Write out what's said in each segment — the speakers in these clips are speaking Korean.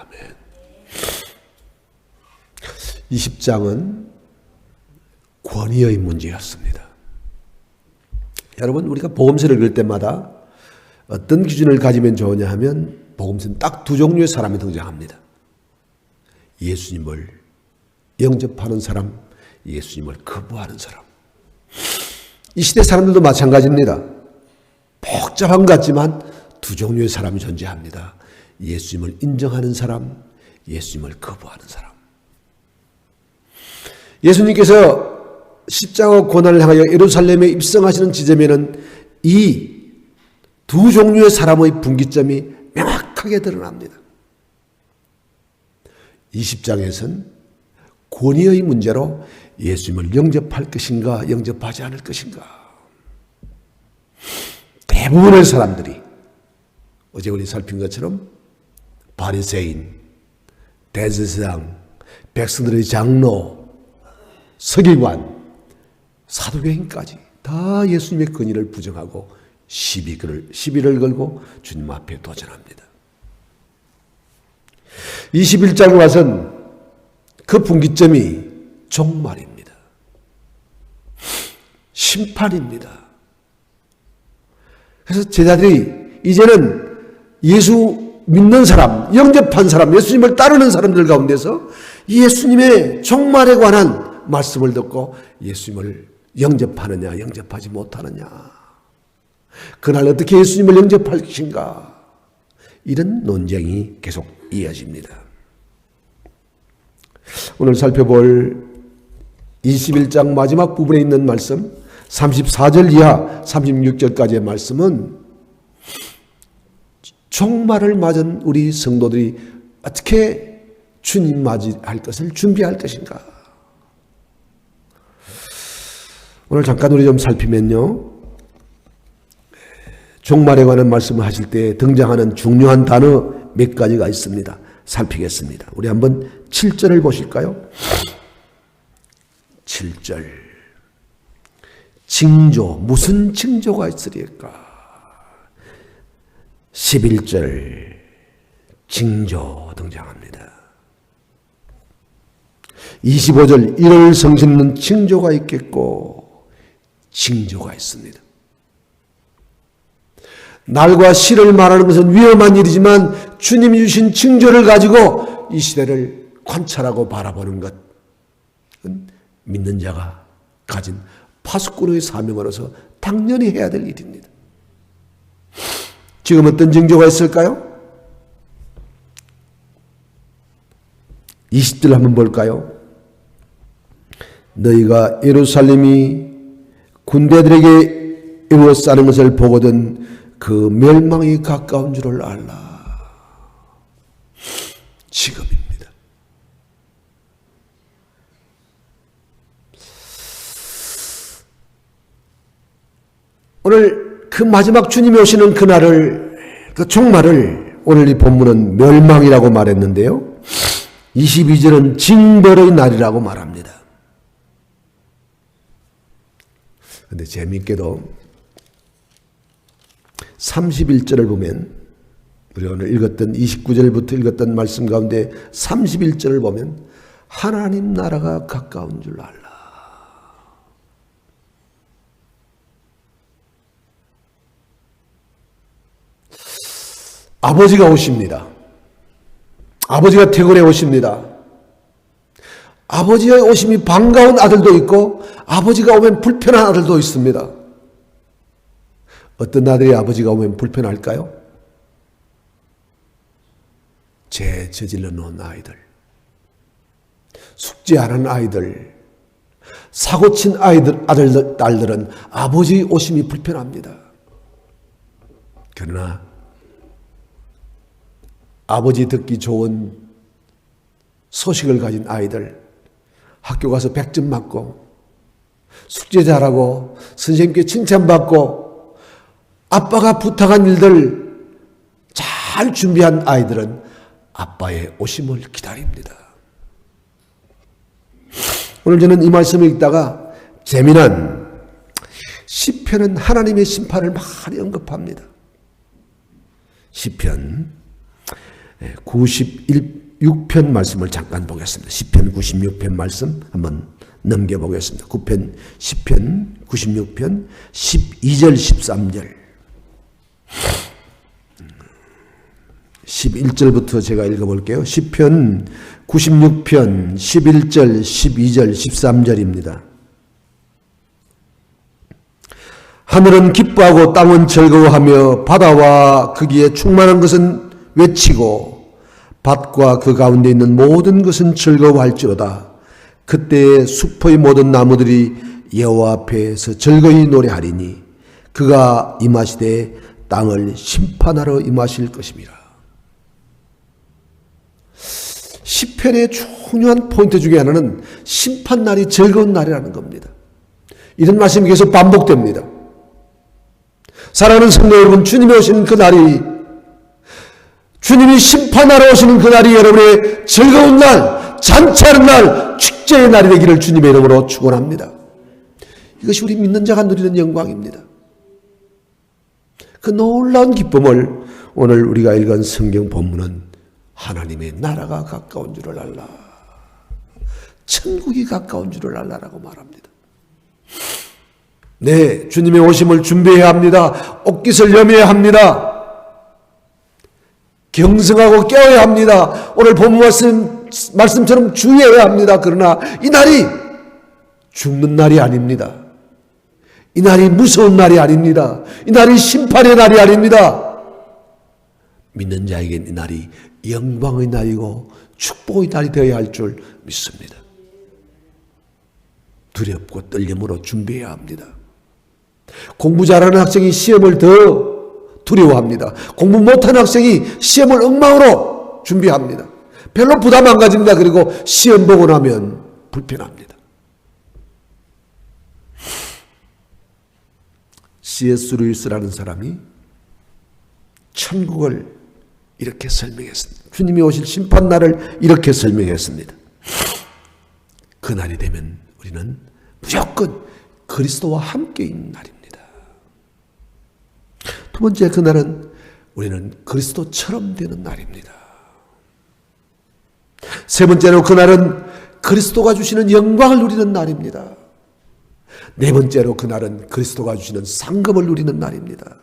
아멘. 20장은 권위의 문제였습니다. 여러분, 우리가 복음서를 읽을 때마다 어떤 기준을 가지면 좋으냐 하면 복음서는 딱 두 종류의 사람이 등장합니다. 예수님을 영접하는 사람, 예수님을 거부하는 사람. 이 시대 사람들도 마찬가지입니다. 복잡한 것 같지만 두 종류의 사람이 존재합니다. 예수님을 인정하는 사람, 예수님을 거부하는 사람. 예수님께서 십자가 고난을 향하여 예루살렘에 입성하시는 지점에는 이 두 종류의 사람의 분기점이 명확하게 드러납니다. 20장에서는 권위의 문제로 예수님을 영접할 것인가 영접하지 않을 것인가. 대부분의 사람들이 어제 우리 살핀 것처럼 바리새인, 대제사장, 백성들의 장로, 서기관, 사두개인까지 다 예수님의 권위를 부정하고 시비를 걸고 주님 앞에 도전합니다. 21장에 와서는 그 분기점이 종말입니다. 심판입니다. 그래서 제자들이 이제는 예수 믿는 사람, 영접한 사람, 예수님을 따르는 사람들 가운데서 예수님의 종말에 관한 말씀을 듣고 예수님을 영접하느냐 영접하지 못하느냐, 그날 어떻게 예수님을 영접할 것인가, 이런 논쟁이 계속 이어집니다. 오늘 살펴볼 21장 마지막 부분에 있는 말씀 34절 이하 36절까지의 말씀은 종말을 맞은 우리 성도들이 어떻게 주님 맞이할 것을 준비할 것인가. 오늘 잠깐 우리 좀 살피면요, 종말에 관한 말씀을 하실 때 등장하는 중요한 단어 몇 가지가 있습니다. 살피겠습니다. 우리 한번 7절을 보실까요? 7절. 징조, 무슨 징조가 있으리까? 11절. 징조 등장합니다. 25절. 이를 성심는 징조가 있겠고, 징조가 있습니다. 날과 시를 말하는 것은 위험한 일이지만 주님이 주신 징조를 가지고 이 시대를 관찰하고 바라보는 것은 믿는 자가 가진 파수꾼의 사명으로서 당연히 해야 될 일입니다. 지금 어떤 징조가 있을까요? 20절 한번 볼까요? 너희가 예루살렘이 군대들에게 에워싸는 것을 보거든 그 멸망이 가까운 줄을 알라. 지금입니다. 오늘 그 마지막 주님이 오시는 그날을, 그 종말을 오늘 이 본문은 멸망이라고 말했는데요, 22절은 징벌의 날이라고 말합니다. 그런데 재미있게도 31절을 보면, 우리 오늘 읽었던 29절부터 읽었던 말씀 가운데 31절을 보면 하나님 나라가 가까운 줄 알라. 아버지가 오십니다. 아버지가 태굴에 오십니다. 아버지의 오심이 반가운 아들도 있고 아버지가 오면 불편한 아들도 있습니다. 어떤 아들이 아버지가 오면 불편할까요? 죄 저질러 놓은 아이들, 숙제 안 한 아이들, 사고친 아이들, 아들들, 딸들은 아버지 오심이 불편합니다. 그러나 아버지 듣기 좋은 소식을 가진 아이들, 학교 가서 100점 맞고 숙제 잘하고 선생님께 칭찬받고 아빠가 부탁한 일들 잘 준비한 아이들은 아빠의 오심을 기다립니다. 오늘 저는 이 말씀을 읽다가 재미난 시편은 하나님의 심판을 많이 언급합니다. 시편 96편 말씀을 잠깐 보겠습니다. 시편 96편 말씀 한번 넘겨보겠습니다. 10편 96편 12절 13절 11절부터 제가 읽어볼게요. 시편 96편 11절 12절 13절입니다. 하늘은 기뻐하고 땅은 즐거워하며 바다와 거기에 충만한 것은 외치고 밭과 그 가운데 있는 모든 것은 즐거워할지로다. 그때에 숲의 모든 나무들이 여호와 앞에서 즐거이 노래하리니 그가 임하시되 땅을 심판하러 임하실 것입니다. 시편의 중요한 포인트 중에 하나는 심판날이 즐거운 날이라는 겁니다. 이런 말씀이 계속 반복됩니다. 사랑하는 성도 여러분, 주님이 오시는 그 날이, 주님이 심판하러 오시는 그 날이 여러분의 즐거운 날, 잔치하는 날, 축제의 날이 되기를 주님의 이름으로 축원합니다. 이것이 우리 믿는 자가 누리는 영광입니다. 그 놀라운 기쁨을 오늘 우리가 읽은 성경 본문은 하나님의 나라가 가까운 줄을 알라, 천국이 가까운 줄을 알라라고 말합니다. 네, 주님의 오심을 준비해야 합니다. 옷깃을 여며야 합니다. 경성하고 깨어야 합니다. 오늘 본문 말씀처럼 주의해야 합니다. 그러나 이 날이 죽는 날이 아닙니다. 이 날이 무서운 날이 아닙니다. 이 날이 심판의 날이 아닙니다. 믿는 자에겐 이 날이 영광의 날이고 축복의 날이 되어야 할 줄 믿습니다. 두렵고 떨림으로 준비해야 합니다. 공부 잘하는 학생이 시험을 더 두려워합니다. 공부 못하는 학생이 시험을 엉망으로 준비합니다. 별로 부담 안 가집니다. 그리고 시험 보고 나면 불편합니다. C.S. 루이스라는 사람이 천국을 이렇게 설명했습니다. 주님이 오실 심판날을 이렇게 설명했습니다. 그날이 되면 우리는 무조건 그리스도와 함께 있는 날입니다. 두 번째, 그날은 우리는 그리스도처럼 되는 날입니다. 세 번째로 그날은 그리스도가 주시는 영광을 누리는 날입니다. 네 번째로 그날은 그리스도가 주시는 상급을 누리는 날입니다.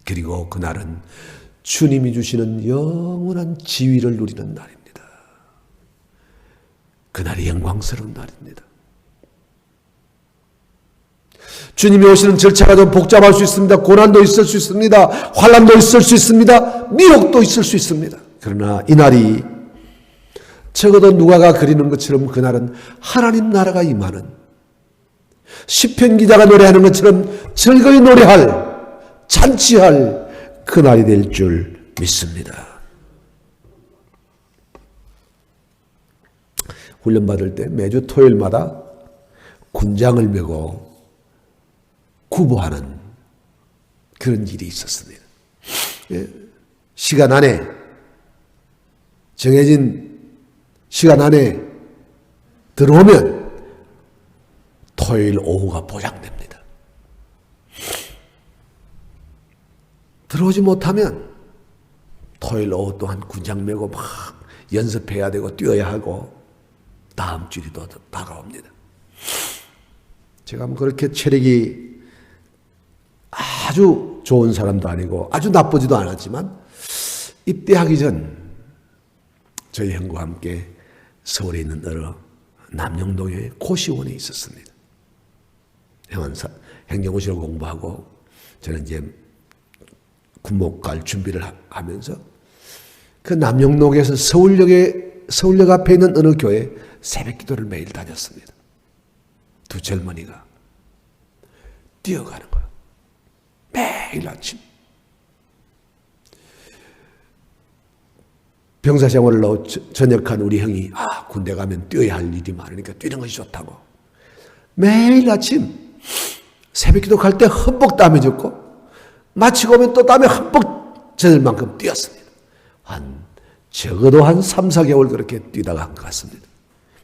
그리고 그날은 주님이 주시는 영원한 지위를 누리는 날입니다. 그날이 영광스러운 날입니다. 주님이 오시는 절차가 좀 복잡할 수 있습니다. 고난도 있을 수 있습니다. 환난도 있을 수 있습니다. 미혹도 있을 수 있습니다. 그러나 이 날이 적어도 누가가 그리는 것처럼 그날은 하나님 나라가 임하는, 시편 기자가 노래하는 것처럼 즐거이 노래할, 잔치할 그날이 될 줄 믿습니다. 훈련받을 때 매주 토요일마다 군장을 메고 구보하는 그런 일이 있었습니다. 시간 안에, 정해진 시간 안에 들어오면 토요일 오후가 보장됩니다. 들어오지 못하면 토요일 오후 동안 군장 메고 막 연습해야 되고 뛰어야 하고 다음 주일이 또 다가옵니다. 제가 그렇게 체력이 아주 좋은 사람도 아니고 아주 나쁘지도 않았지만 입대하기 전 저희 형과 함께 서울에 있는 어느 남영동의 고시원에 있었습니다. 형은 행정고시를 공부하고 저는 이제 군목 갈 준비를 하면서 그 남영동에서 서울역 앞에 있는 어느 교회 새벽 기도를 매일 다녔습니다. 두 젊은이가 뛰어가는 거예요. 매일 아침. 병사생활로 전역한 우리 형이 군대 가면 뛰어야 할 일이 많으니까 뛰는 것이 좋다고 매일 아침 새벽기도 갈 때 흠뻑 땀이 젖고 마치고 오면 또 땀에 흠뻑 젖을 만큼 뛰었습니다. 적어도 한 3, 4개월 그렇게 뛰다가 한 것 같습니다.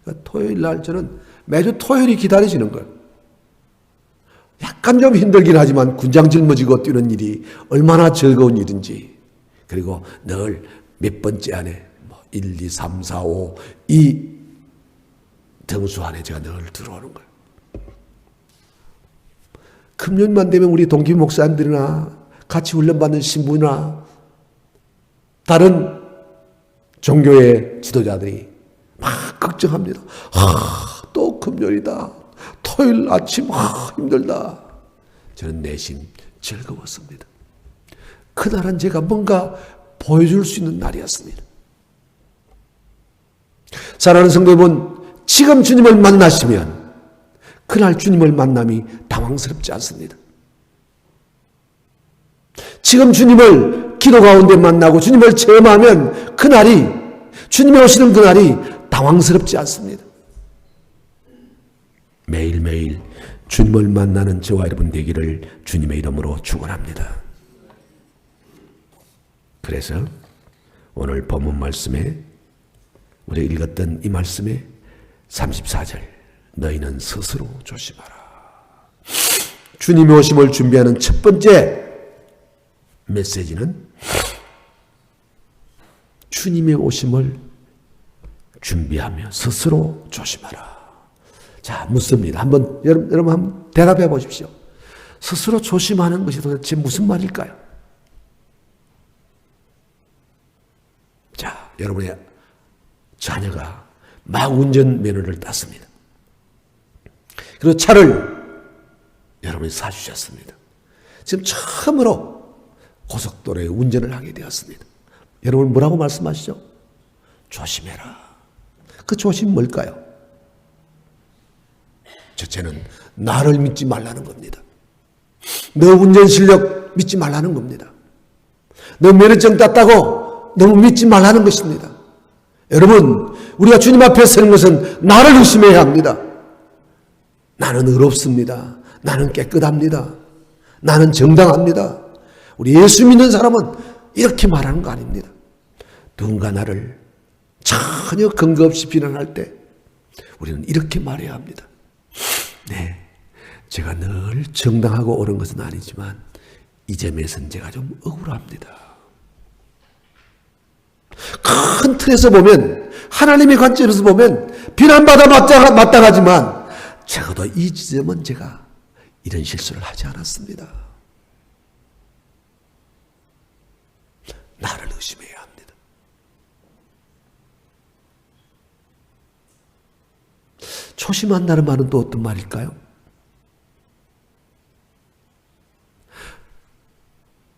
그러니까 토요일 날 저는 매주 토요일이 기다려지는 거예요. 약간 좀 힘들긴 하지만 군장 짊어지고 뛰는 일이 얼마나 즐거운 일인지 그리고 늘 몇 번째 안에 1, 2, 3, 4, 5 이 등수 안에 제가 늘 들어오는 거예요. 금년만 되면 우리 동기 목사님들이나 같이 훈련받는 신부나 다른 종교의 지도자들이 막 걱정합니다. 또 금요일이다. 토요일 아침 힘들다. 저는 내심 즐거웠습니다. 그날은 제가 뭔가 보여줄 수 있는 날이었습니다. 사랑하는 성도 여러분, 지금 주님을 만나시면 그날 주님을 만남이 당황스럽지 않습니다. 지금 주님을 기도 가운데 만나고 주님을 체험하면 그날이, 주님이 오시는 그날이 당황스럽지 않습니다. 매일매일 주님을 만나는 저와 여러분 되기를 주님의 이름으로 축원합니다. 그래서 오늘 본문 말씀에 우리가 읽었던 이 말씀에 34절, 너희는 스스로 조심하라. 주님의 오심을 준비하는 첫 번째 메시지는 주님의 오심을 준비하며 스스로 조심하라. 자, 묻습니다. 여러분 한번 대답해 보십시오. 스스로 조심하는 것이 도대체 무슨 말일까요? 자, 여러분의 자녀가 막 운전면허를 땄습니다. 그리고 차를 여러분이 사주셨습니다. 지금 처음으로 고속도로에 운전을 하게 되었습니다. 여러분 뭐라고 말씀하시죠? 조심해라. 그 조심 뭘까요? 첫째는 나를 믿지 말라는 겁니다. 너 운전 실력 믿지 말라는 겁니다. 너 면허증 땄다고 너무 믿지 말라는 것입니다. 여러분, 우리가 주님 앞에 서는 것은 나를 의심해야 합니다. 나는 의롭습니다. 나는 깨끗합니다. 나는 정당합니다. 우리 예수 믿는 사람은 이렇게 말하는 거 아닙니다. 누군가 나를 전혀 근거 없이 비난할 때 우리는 이렇게 말해야 합니다. 네, 제가 늘 정당하고 옳은 것은 아니지만 이 점에서는 제가 좀 억울합니다. 큰 틀에서 보면, 하나님의 관점에서 보면 비난받아 마땅하지만 적어도 이 지점은 제가 이런 실수를 하지 않았습니다. 나를 의심해야 합니다. 조심한다는 말은 또 어떤 말일까요?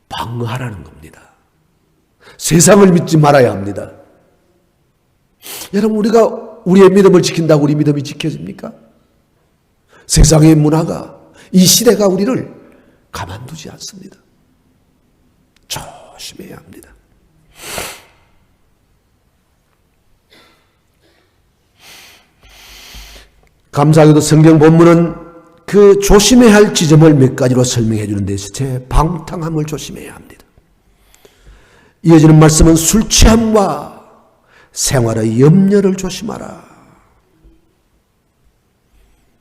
방어하라는 겁니다. 세상을 믿지 말아야 합니다. 여러분, 우리가 우리의 믿음을 지킨다고 우리 믿음이 지켜집니까? 세상의 문화가, 이 시대가 우리를 가만두지 않습니다. 조심해야 합니다. 감사하게도 성경 본문은 그 조심해야 할 지점을 몇 가지로 설명해 주는데 제 방탕함을 조심해야 합니다. 이어지는 말씀은 술 취함과 생활의 염려를 조심하라.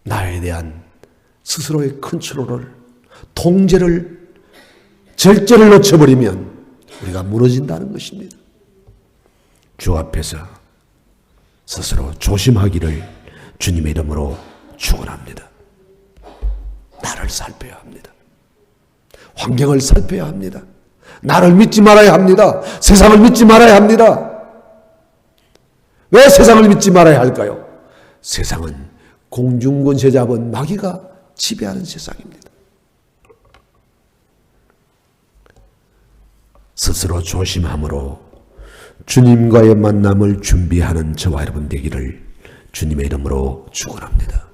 나에 대한 스스로의 컨트롤을, 통제를, 절제를 놓쳐버리면 우리가 무너진다는 것입니다. 주 앞에서 스스로 조심하기를 주님의 이름으로 축원합니다. 나를 살펴야 합니다. 환경을 살펴야 합니다. 나를 믿지 말아야 합니다. 세상을 믿지 말아야 합니다. 왜 세상을 믿지 말아야 할까요? 세상은 공중권세 잡은 마귀가 지배하는 세상입니다. 스스로 조심함으로 주님과의 만남을 준비하는 저와 여러분 되기를 주님의 이름으로 축원합니다.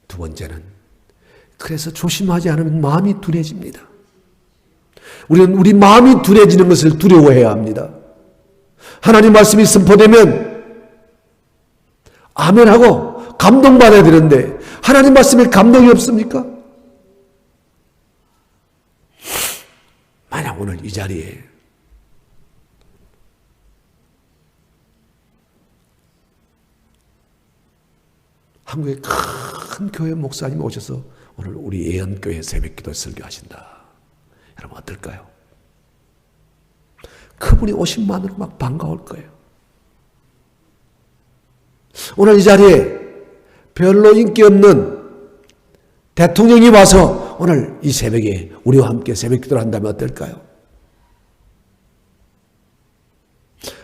두 번째는, 그래서 조심하지 않으면 마음이 둔해집니다. 우리는 우리 마음이 둔해지는 것을 두려워해야 합니다. 하나님 말씀이 선포되면 아멘하고 감동받아야 되는데 하나님 말씀에 감동이 없습니까? 만약 오늘 이 자리에 한국의 큰 교회 목사님이 오셔서 오늘 우리 예언교회 새벽기도 설교하신다. 여러분 어떨까요? 그분이 오신만으로 막 반가울 거예요. 오늘 이 자리에 별로 인기 없는 대통령이 와서 오늘 이 새벽에 우리와 함께 새벽기도를 한다면 어떨까요?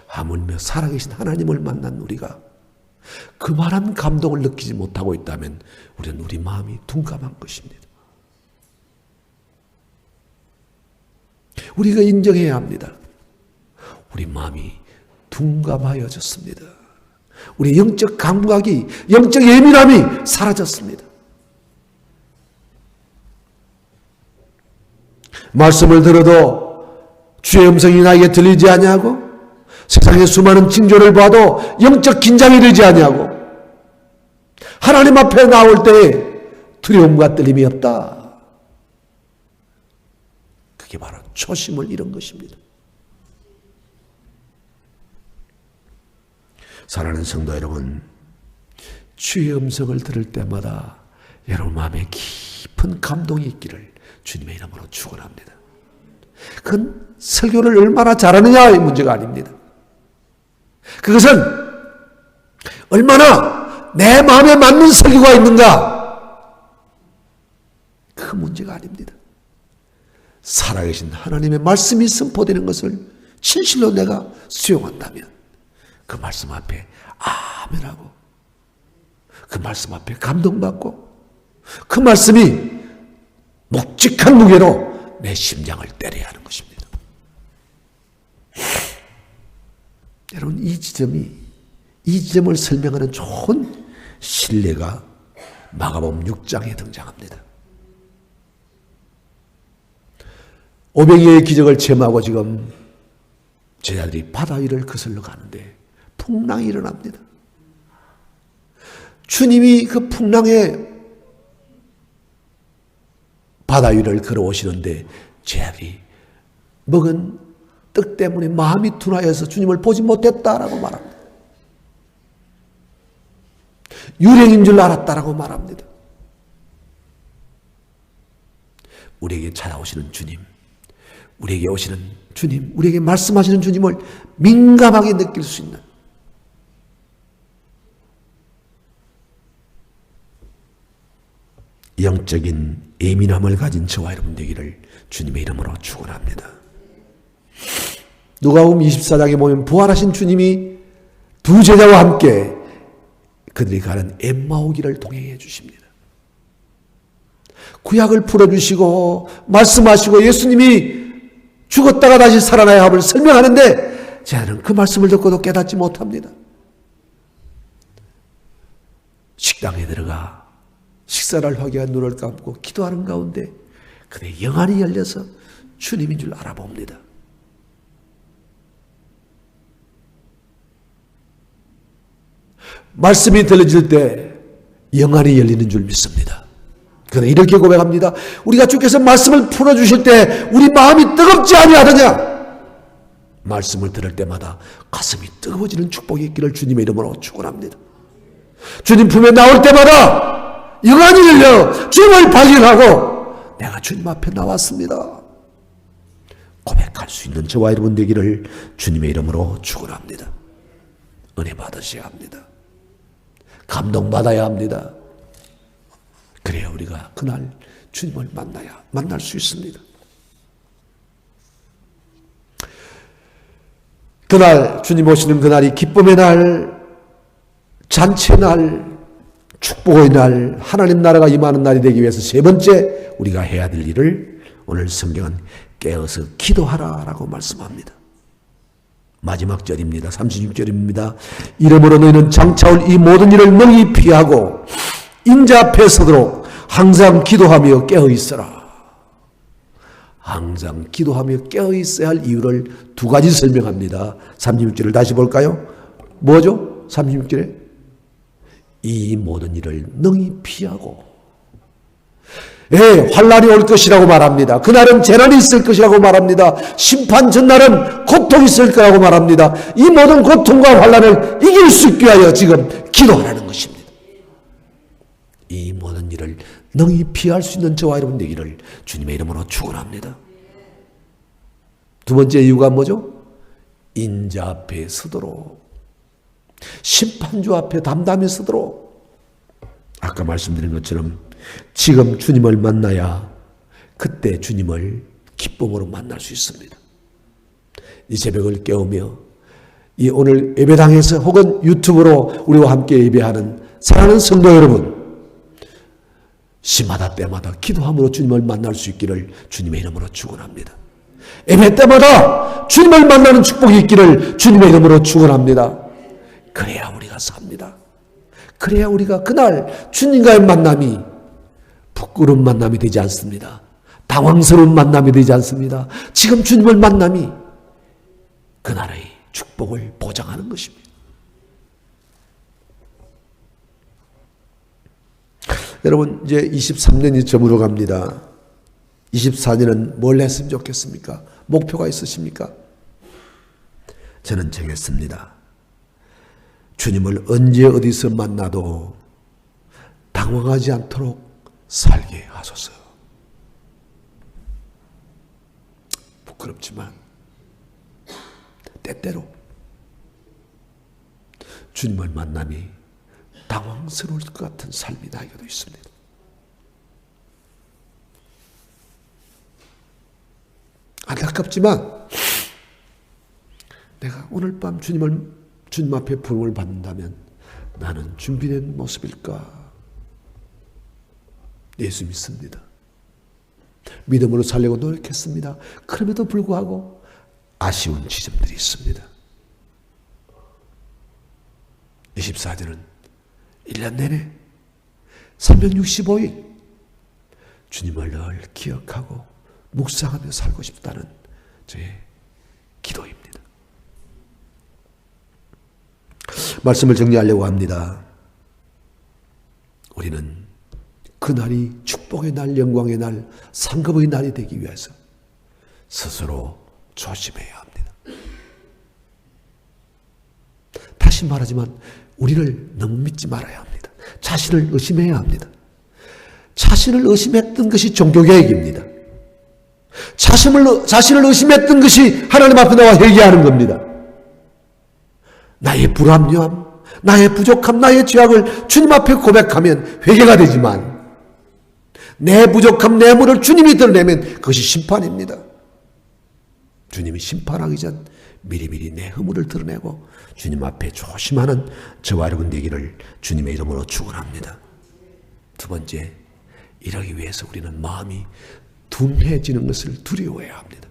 하물며 살아계신 하나님을 만난 우리가 그만한 감동을 느끼지 못하고 있다면 우리는 우리 마음이 둔감한 것입니다. 우리가 인정해야 합니다. 우리 마음이 둔감하여졌습니다. 우리 영적 감각이, 영적 예민함이 사라졌습니다. 말씀을 들어도 주의 음성이 나에게 들리지 아니하고 세상의 수많은 징조를 봐도 영적 긴장이 되지 아니하고 하나님 앞에 나올 때에 두려움과 떨림이 없다. 그게 바로 초심을 잃은 것입니다. 사랑하는 성도 여러분, 주의 음성을 들을 때마다 여러분 마음에 깊은 감동이 있기를 주님의 이름으로 축원합니다. 그건 설교를 얼마나 잘하느냐의 문제가 아닙니다. 그것은 얼마나 내 마음에 맞는 설교가 있는가, 그 문제가 아닙니다. 살아계신 하나님의 말씀이 선포되는 것을 진실로 내가 수용한다면 그 말씀 앞에 아멘하고 그 말씀 앞에 감동받고 그 말씀이 묵직한 무게로 내 심장을 때려야 하는 것입니다. 여러분, 이 지점을 설명하는 좋은 신뢰가 마가복음 6장에 등장합니다. 오병이어의 기적을 체험하고 지금 제자들이 바다 위를 거슬러 가는데 풍랑이 일어납니다. 주님이 그 풍랑에 바다 위를 걸어오시는데 제자들이 먹은 떡 때문에 마음이 둔하여서 주님을 보지 못했다라고 말합니다. 유령인 줄 알았다라고 말합니다. 우리에게 찾아오시는 주님, 우리에게 오시는 주님, 우리에게 말씀하시는 주님을 민감하게 느낄 수 있는 영적인 예민함을 가진 저와 여러분 되기를 주님의 이름으로 축원합니다. 누가복음 24장에 보면 부활하신 주님이 두 제자와 함께 그들이 가는 엠마오 길을 동행해 주십니다. 구약을 풀어주시고 말씀하시고 예수님이 죽었다가 다시 살아나야 함을 설명하는데 제자는 그 말씀을 듣고도 깨닫지 못합니다. 식당에 들어가 식사를 하기 위한 눈을 감고 기도하는 가운데 그의 영안이 열려서 주님인 줄 알아봅니다. 말씀이 들려질 때 영안이 열리는 줄 믿습니다. 그는 이렇게 고백합니다. 우리가 주께서 말씀을 풀어주실 때 우리 마음이 뜨겁지 아니하더냐? 말씀을 들을 때마다 가슴이 뜨거워지는 축복이 있기를 주님의 이름으로 축원합니다. 주님 품에 나올 때마다 영안이 열려 주님을 발견하고 내가 주님 앞에 나왔습니다. 고백할 수 있는 저와 여러분 되기를 주님의 이름으로 축원합니다. 은혜 받으셔야 합니다. 감동받아야 합니다. 그래야 우리가 그날 주님을 만날 수 있습니다. 그날 주님 오시는 그날이 기쁨의 날, 잔치의 날, 축복의 날, 하나님 나라가 임하는 날이 되기 위해서 세 번째 우리가 해야 될 일을 오늘 성경은 깨어서 기도하라라고 말씀합니다. 마지막 절입니다. 36절입니다. 이러므로 너희는 장차올 이 모든 일을 능히 피하고 인자 앞에 서도록 항상 기도하며 깨어 있어라. 항상 기도하며 깨어 있어야 할 이유를 두 가지 설명합니다. 36절을 다시 볼까요? 뭐죠? 36절에 이 모든 일을 능히 피하고, 환난이 올 것이라고 말합니다. 그날은 재난이 있을 것이라고 말합니다. 심판 전날은 고통이 있을 거라고 말합니다. 이 모든 고통과 환난을 이길 수 있게 하여 지금 기도하라는 것입니다. 이 모든 일을 능히 피할 수 있는 저와 여러분 되기를 주님의 이름으로 축원합니다. 두 번째 이유가 뭐죠? 인자 앞에 서도록, 심판주 앞에 담담히 서도록. 아까 말씀드린 것처럼 지금 주님을 만나야 그때 주님을 기쁨으로 만날 수 있습니다. 이 새벽을 깨우며 이 오늘 예배당에서 혹은 유튜브로 우리와 함께 예배하는 사랑하는 성도 여러분, 시마다 때마다 기도함으로 주님을 만날 수 있기를 주님의 이름으로 축원합니다. 예배 때마다 주님을 만나는 축복이 있기를 주님의 이름으로 축원합니다. 그래야 우리가 삽니다. 그래야 우리가 그날 주님과의 만남이 부끄러운 만남이 되지 않습니다. 당황스러운 만남이 되지 않습니다. 지금 주님을 만남이 그날의 축복을 보장하는 것입니다. 여러분, 이제 23년이 저물어 갑니다. 24년은 뭘 했으면 좋겠습니까? 목표가 있으십니까? 저는 정했습니다. 주님을 언제 어디서 만나도 당황하지 않도록 살게 하소서. 부끄럽지만 때때로 주님을 만남이 당황스러울 것 같은 삶이 나에게도 있습니다. 안타깝지만 내가 오늘 밤 주님 앞에 부름을 받는다면 나는 준비된 모습일까? 예수 믿습니다. 믿음으로 살려고 노력했습니다. 그럼에도 불구하고 아쉬운 지점들이 있습니다. 24절은 1년 내내 365일 주님을 늘 기억하고 묵상하며 살고 싶다는 저의 기도입니다. 말씀을 정리하려고 합니다. 우리는 그날이 축복의 날, 영광의 날, 상급의 날이 되기 위해서 스스로 조심해야 합니다. 다시 말하지만 우리를 너무 믿지 말아야 합니다. 자신을 의심해야 합니다. 자신을 의심했던 것이 종교개혁입니다. 자신을 의심했던 것이 하나님 앞에 나와 회개하는 겁니다. 나의 불합리함, 나의 부족함, 나의 죄악을 주님 앞에 고백하면 회개가 되지만 내 부족함, 내 물을 주님이 드러내면 그것이 심판입니다. 주님이 심판하기 전 미리미리 내 허물을 드러내고 주님 앞에 조심하는 저와 여러분 되기를 주님의 이름으로 축원합니다. 두 번째, 이러기 위해서 우리는 마음이 둔해지는 것을 두려워해야 합니다.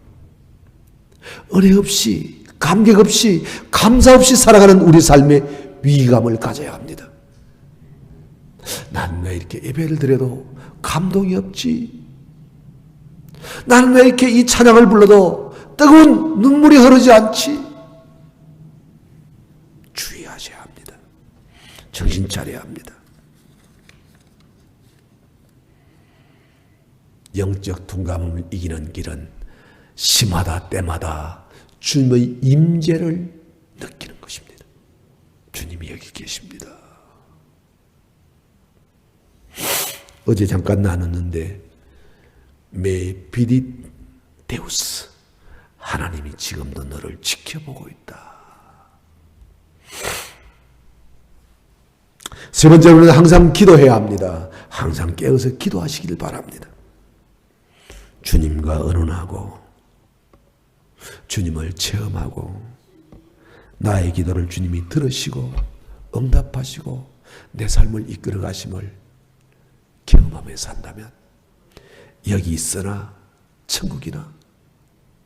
은혜 없이, 감격 없이, 감사 없이 살아가는 우리 삶에 위기감을 가져야 합니다. 난 왜 이렇게 예배를 드려도 감동이 없지? 나는 왜 이렇게 이 찬양을 불러도 뜨거운 눈물이 흐르지 않지? 주의하셔야 합니다. 정신 차려야 합니다. 영적 둔감을 이기는 길은 시마다 때마다 주님의 임재를 느끼는 것입니다. 주님이 여기 계십니다. 어제 잠깐 나눴는데 메 비디 데우스, 하나님이 지금도 너를 지켜보고 있다. 세 번째로는 항상 기도해야 합니다. 항상 깨어서 기도하시길 바랍니다. 주님과 의논하고 주님을 체험하고 나의 기도를 주님이 들으시고 응답하시고 내 삶을 이끌어 가심을 경험하며 산다면 여기 있으나 천국이나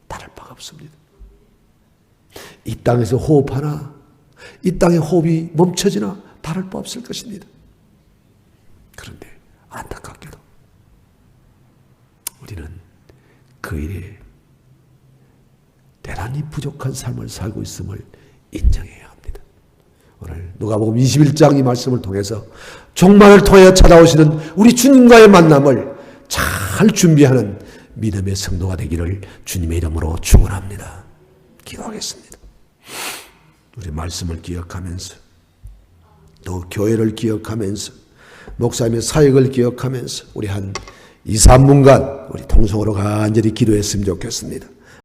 다를 바가 없습니다. 이 땅에서 호흡하나 이 땅의 호흡이 멈춰지나 다를 바 없을 것입니다. 그런데 안타깝게도 우리는 그 일에 대단히 부족한 삶을 살고 있음을 인정해야 합니다. 오늘 누가복음 21장 이 말씀을 통해서 종말을 통해 찾아오시는 우리 주님과의 만남을 잘 준비하는 믿음의 성도가 되기를 주님의 이름으로 축원합니다. 기도하겠습니다. 우리 말씀을 기억하면서 또 교회를 기억하면서 목사님의 사역을 기억하면서 우리 한 2, 3분간 우리 통성으로 간절히 기도했으면 좋겠습니다.